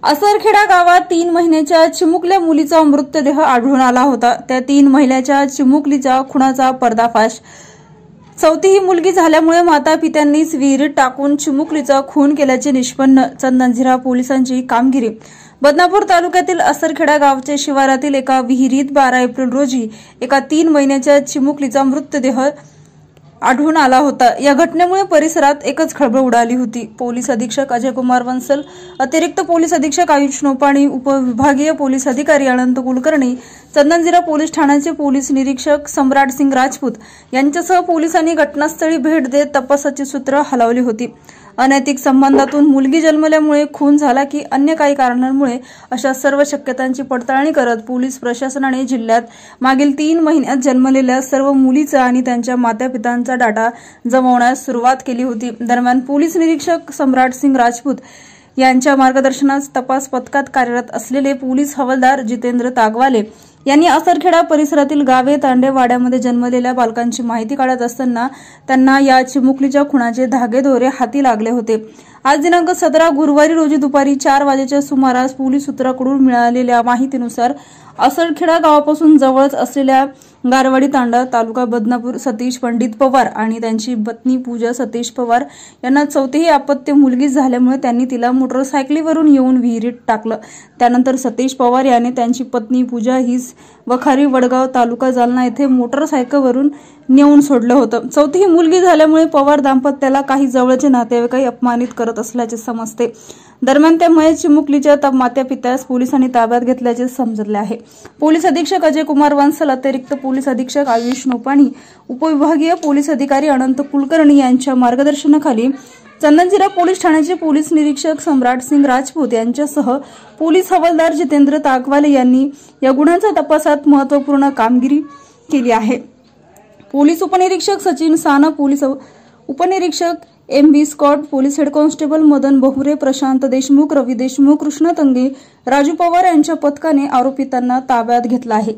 असरखेडा गावात 3 महिन्याच्या चिमुकल्या मुलीचा मृतदेह आढळून आला होता। त्या 3 महिन्याच्या चिमुकलीचा खुनाचा पर्दाफाश। चौथी ही मुलगी झाल्यामुळे माता पित्यांनीच विहिरीत टाकून चिमुकलीचा खून केल्याचे निष्पन्न। चंदनझिरा पोलिसांची कामगिरी। बदनापूर तालुक्यातील असरखेडा गावच्या शिवारातील एका विहिरीत 12 एप्रिल रोजी एका 3 महिन्याच्या चिमुकलीचा मृतदेह आढळून आला होता। या घटनेमुळे परिसरात एकच खळबळ उडाली होती। पोलीस अधीक्षक अजय कुमार वंसल, अतिरिक्त पोलीस अधीक्षक आयुष नोपाणी, उपविभागीय पोलीस अधिकारी अनंत कुलकर्णी, चंदनझिरा पोलीस ठाण्याचे पोलीस निरीक्षक सम्राट सिंग राजपूत यांच्यासह पोलिसांनी घटनास्थळी भेट देत तपासाची सूत्र हलवली होती। अनैतिक संबंधातून मुलगी जन्मल्यामुळे खून झाला की अन्य काही कारणांमुळे अशा सर्व शक्यतांची पडताळणी करत पोलीस प्रशासनाने जिल्ह्यात मागील 3 महिन्यात जन्मलेल्या सर्व मुलीचा आणि त्यांच्या मातापित्यांचा डाटा जमवण्यास सुरुवात केली होती। दरम्यान पोलीस निरीक्षक सम्राट सिंग राजपूत यांच्या मार्गदर्शनात तपास पथकात कार्यरत असलेले पोलीस हवालदार जितेंद्र तागवाले यांनी असरखेडा परिसरातील गावे तांडेवाड्यामध्ये जन्मलेल्या बालकांची माहिती काढत असताना त्यांना या चिमुकलीच्या खुनाचे धागेदोरे हाती लागले होते। आज दिनांक 17 गुरुवारी रोजी दुपारी 4 वाजेच्या सुमारास पोलीस सूत्रांकडून मिळालेल्या माहितीनुसार असरखेडा गावापासून जवळच असलेल्या गारवाडी तांडा तालुका बदनापूर सतीश पंडित पवार आणि त्यांची पत्नी पूजा सतीश पवार यांना चौथीही अपत्य मुलगी झाल्यामुळे त्यांनी तिला मोटरसायकलीवरून येऊन विहिरीत टाकलं। त्यानंतर सतीश पवार यांनी त्यांची पत्नी पूजा हिस वखारी वडगाव तालुका जालना येथे मोटरसायकलवरून नेऊन सोडलं होतं। चौथी मुलगी झाल्यामुळे पवार दाम्पत्याला काही जवळचे नातेवाईक अपमानित करत असल्याचे समजते। दरम्यान त्या मयत चिमुकलीच्या मातापित्यास पोलिसांनी ताब्यात घेतल्याचे समजले आहे। पोलीस अधीक्षक अजय कुमार वंसल, अतिरिक्त पोलीस अधीक्षक आयुष नोपाणी, उपविभागीय पोलीस अधिकारी अनंत कुलकर्णी यांच्या मार्गदर्शनाखाली चंदनझिरा पोलीस ठाण्याचे पोलीस निरीक्षक सम्राट सिंग राजपूत यांच्यासह पोलीस हवालदार जितेंद्र तागवाले यांनी या गुन्ह्याच्या तपासात महत्त्वपूर्ण कामगिरी केली आहे। पोलीस उपनिरीक्षक सचिन साना, पोलीस उपनिरीक्षक MV Scott, police head constable Madan Bahure, Prashant Deshmukh, Ravi Deshmukh, Krishna Tange, Raju Pawar यांच्या पथकाने आरोपितांना ताब्यात घेतला आहे।